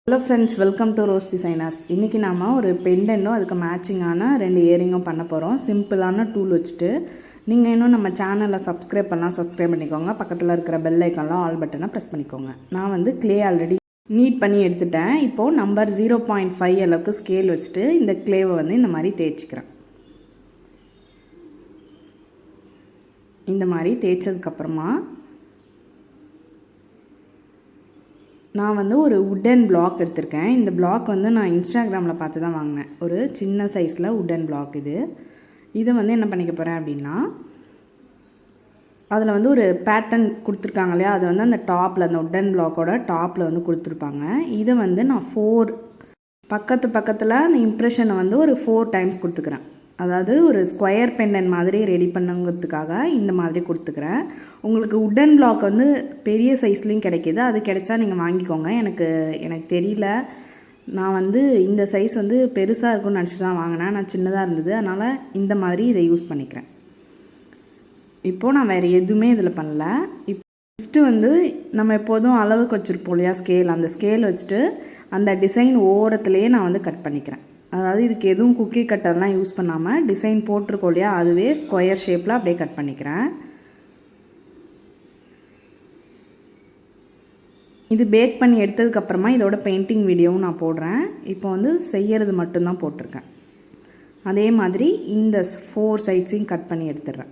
Hello friends, welcome to Rose Designers. இன்னைக்கு நாம ஒரு பெண்டன்ட்டும் அதுக்கு மேட்சிங்கான ரெண்டு இயரிங்கும் பண்ண போறோம். சிம்பிளான டூல் வச்சிட்டு நீங்க இன்னும் நம்ம சேனலை சப்ஸ்கிரைப் பண்ணிக்கோங்க. பக்கத்துல இருக்கிற பெல் ஐகான்ல ஆல் பட்டனை பிரஸ் பண்ணிக்கோங்க. நான் வந்து clay ஆல்ரெடி நீட் பண்ணி எடுத்துட்டேன். இப்போ நம்பர் 0.5 அளவுக்கு ஸ்கேல் வச்சிட்டு இந்த clay-வை வந்து இந்த மாதிரி தேய்ச்சிக்கிறேன். இந்த மாதிரி தேய்ச்சதுக்கு அப்புறமா நான் வந்து ஒரு வுடன் பிளாக் எடுத்திருக்கேன். இந்த பிளாக் வந்து நான் இன்ஸ்டாகிராமில் பார்த்து தான் வாங்கினேன். ஒரு சின்ன சைஸில் வுடன் பிளாக் இதை வந்து என்ன பண்ணிக்க போகிறேன் அப்படின்னா, அதில் வந்து ஒரு பேட்டர்ன் கொடுத்துருக்காங்க இல்லையா, அது வந்து அந்த டாப்பில், அந்த வுடன் பிளாக்கோட டாப்பில் வந்து கொடுத்துருப்பாங்க. இதை வந்து நான் பக்கத்தில் அந்த இம்ப்ரெஷனை வந்து ஒரு 4 டைம்ஸ் கொடுத்துக்கிறேன். அதாவது ஒரு ஸ்கொயர் பெண்டன்ட் மாதிரி ரெடி பண்ணுங்கிறதுக்காக இந்த மாதிரி கொடுத்துக்கிறேன். உங்களுக்கு வுடன் பிளாக் வந்து பெரிய சைஸ்லேயும் கிடைக்கிது. அது கிடைச்சா நீங்கள் வாங்கிக்கோங்க. எனக்கு தெரியல, நான் வந்து இந்த சைஸ் வந்து பெருசாக இருக்கும்னு நினச்சி தான் வாங்கினேன். நான் சின்னதாக இருந்தது, அதனால் இந்த மாதிரி இதை யூஸ் பண்ணிக்கிறேன். இப்போது நான் வேறு எதுவுமே இதில் பண்ணல. இப்போ ஃபஸ்ட்டு வந்து நம்ம எப்போதும் அளவுக்கு வச்சுருப்போம் இல்லையா ஸ்கேல், அந்த ஸ்கேல் வச்சுட்டு அந்த டிசைன் ஓரத்துலேயே நான் வந்து கட் பண்ணிக்கிறேன். அதாவது இதுக்கு எதுவும் குக்கி கட்டர்லாம் யூஸ் பண்ணாமல் டிசைன் போட்டிருக்கோம் இல்லையா, அதுவே ஸ்கொயர் ஷேப்பில் அப்படியே கட் பண்ணிக்கிறேன். இது பேக் பண்ணி எடுத்ததுக்கப்புறமா இதோட பெயிண்டிங் வீடியோவும் நான் போடுறேன். இப்போ வந்து செய்யறது மட்டும்தான் போட்டிருக்கேன். அதே மாதிரி இந்த 4 சைட்ஸையும் கட் பண்ணி எடுத்துடுறேன்.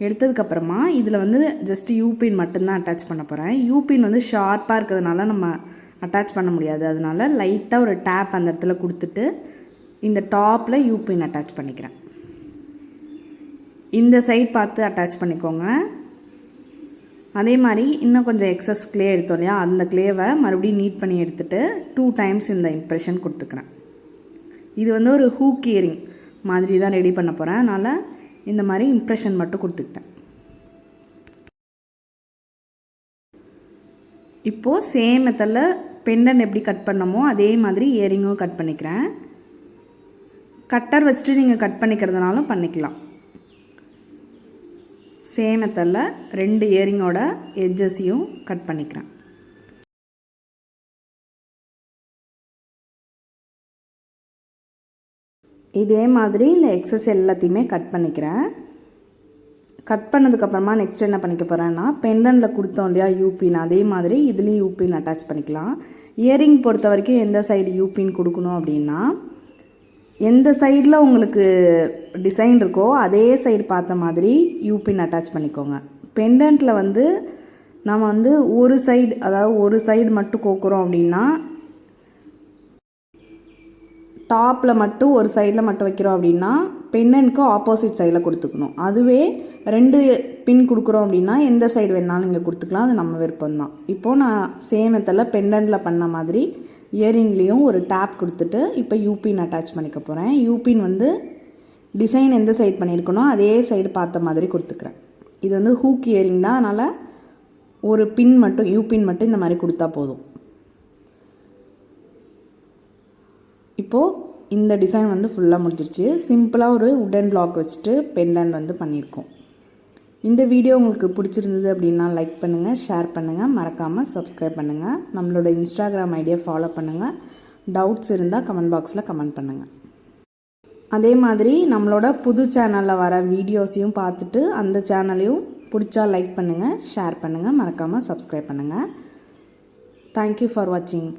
எடுத்ததுக்கப்புறமா இதில் வந்து ஜஸ்ட் யூபின் மட்டும்தான் அட்டாச் பண்ண போகிறேன். யூபின் வந்து ஷார்ப்பாக இருக்கிறதுனால நம்ம அட்டாச் பண்ண முடியாது. அதனால லைட்டாக ஒரு டேப் அந்த இடத்துல கொடுத்துட்டு இந்த டாப்பில் யூபின் அட்டாச் பண்ணிக்கிறேன். இந்த சைட் பார்த்து அட்டாச் பண்ணிக்கோங்க. அதே மாதிரி இன்னும் கொஞ்சம் எக்ஸஸ் கிளே எடுத்தோம் இல்லையா, அந்த கிளேவை மறுபடியும் நீட் பண்ணி எடுத்துகிட்டு 2 டைம்ஸ் இந்த இம்ப்ரெஷன் கொடுத்துக்கிறேன். இது வந்து ஒரு ஹூக் இயரிங் மாதிரி தான் ரெடி பண்ண போகிறேன். அதனால் இந்த மாதிரி இம்ப்ரெஷன் மட்டும் கொடுத்துக்கிட்டேன். இப்போது சேம் மெத்தடில் பெண்டன்ட் எப்படி கட் பண்ணமோ அதே மாதிரி இயரிங்கும் கட் பண்ணிக்கிறேன். கட்டர் வச்சுட்டு நீங்கள் கட் பண்ணிக்கிறதுனாலும் பண்ணிக்கலாம். சேம் மெத்தடில் 2 இயரிங்கோட எட்ஜஸையும் கட் பண்ணிக்கிறேன். இதே மாதிரி இந்த எக்ஸஸ் எல்லாத்தையுமே கட் பண்ணிக்கிறேன். கட் பண்ணதுக்கப்புறமா நெக்ஸ்ட் என்ன பண்ணிக்க போகிறேன்னா, பெண்டனில் கொடுத்தோம் இல்லையா யூபின், அதே மாதிரி இதுலேயும் யூபின் அட்டாச் பண்ணிக்கலாம். இயரிங் பொறுத்த வரைக்கும் எந்த சைடு யூபின் கொடுக்கணும் அப்படின்னா, எந்த சைடில் உங்களுக்கு டிசைன் இருக்கோ அதே சைடு பார்த்த மாதிரி யூபின் அட்டாச் பண்ணிக்கோங்க. பெண்டன்ட்டில் வந்து நம்ம வந்து ஒரு சைடு, அதாவது ஒரு சைடு மட்டும் கோக்குறோம் அப்படின்னா, டாப்பில் மட்டும் ஒரு சைடில் மட்டும் வைக்கிறோம் அப்படின்னா பெண்டன்ட்க்கு ஆப்போசிட் சைடில் கொடுத்துக்கணும். அதுவே 2 பின் கொடுக்குறோம் அப்படின்னா எந்த சைடு வேணாலும் நீங்கள் கொடுத்துக்கலாம். அது நம்ம விருப்பம்தான். இப்போது நான் சேம் மெத்தடில் பெண்டன்ட்டில் பண்ண மாதிரி இயரிங்லேயும் ஒரு டேப் கொடுத்துட்டு இப்போ யூபின் அட்டாச் பண்ணிக்க போகிறேன். யூபின் வந்து டிசைன் எந்த சைடு பண்ணியிருக்கணும் அதே சைடு பார்த்த மாதிரி கொடுத்துக்கிறேன். இது வந்து ஹூக் இயரிங் தான், அதனால் ஒரு பின் மட்டும், யூபின் மட்டும் இந்த மாதிரி கொடுத்தா போதும். இப்போது இந்த டிசைன் வந்து ஃபுல்லாக முடிஞ்சிருச்சு. சிம்பிளாக ஒரு வுடன் பிளாக் வச்சுட்டு பெண்டன்ட் வந்து பண்ணியிருக்கோம். இந்த வீடியோ உங்களுக்கு பிடிச்சிருந்தது அப்படின்னா லைக் பண்ணுங்கள், ஷேர் பண்ணுங்கள், மறக்காமல் சப்ஸ்கிரைப் பண்ணுங்கள். நம்மளோட இன்ஸ்டாகிராம் ஐடியை ஃபாலோ பண்ணுங்கள். டவுட்ஸ் இருந்தால் கமெண்ட் பாக்ஸில் கமெண்ட் பண்ணுங்கள். அதே மாதிரி நம்மளோட புது சேனலில் வர வீடியோஸையும் பார்த்துட்டு அந்த சேனலையும் பிடிச்சா லைக் பண்ணுங்கள், ஷேர் பண்ணுங்கள், மறக்காமல் சப்ஸ்கிரைப் பண்ணுங்கள். தேங்க்யூ ஃபார் வாட்சிங்.